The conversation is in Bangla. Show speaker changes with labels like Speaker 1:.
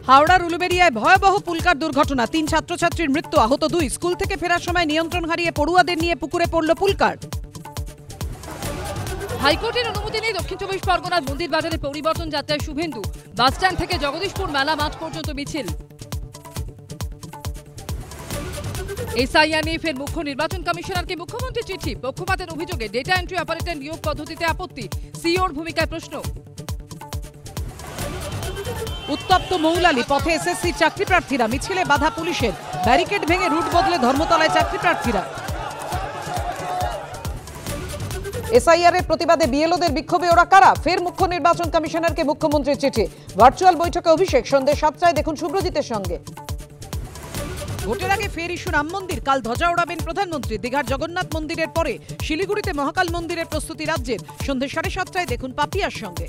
Speaker 1: হাওড়ার উলুবেড়িয়ায় ভয়াবহ পুলকার দুর্ঘটনা। 3 ছাত্রছাত্রীর মৃত্যু, আহত 2। স্কুল থেকে ফেরার সময় নিয়ন্ত্রণ হারিয়ে পড়ুয়াদের নিয়ে পুকুরে পড়ল পুলকার।
Speaker 2: হাইকোর্টের অনুমতি নেই দক্ষিণ চব্বিশ পরগনার মন্দির বাজারে পরিবর্তন যাত্রায় শুভেন্দু। বাসস্ট্যান্ড থেকে জগদীশপুর মেলা মাঠ পর্যন্ত মিছিল। এসআইআর নিয়ে ফের মুখ্য নির্বাচন কমিশনারকে মুখ্যমন্ত্রী চিঠি। পক্ষপাতের অভিযোগে ডেটা এন্ট্রি অপারেটর নিয়োগ পদ্ধতিতে আপত্তি, সিইওর ভূমিকায় প্রশ্ন।
Speaker 1: উত্তপ্ত মৌলালি, পথে এসএসসি চাকরি প্রার্থীরা, মিছিলে বাধা পুলিশের। ব্যারিকেড ভেঙে রুট বদলে ধর্মতলায় চাকরি প্রার্থীরা। এসআইআর এর প্রতিবাদে বিএলওদের বিক্ষোভে ওরা কারা? ফের মুখ্য নির্বাচন কমিশনারকে মুখ্যমন্ত্রীর চিঠি। ভার্চুয়াল বৈঠকে অভিষেক। সন্ধ্যে 7টায় দেখুন সুব্রজিতের সঙ্গে। ভোটের আগে ফের ইস্যু রাম মন্দির। কাল ধ্বজা ওড়াবেন প্রধানমন্ত্রী। দীঘার জগন্নাথ মন্দিরের পরে শিলিগুড়িতে মহাকাল মন্দিরের প্রস্তুতি রাজ্যের। সন্ধ্যে 7:30টায় দেখুন পাপিয়ার সঙ্গে।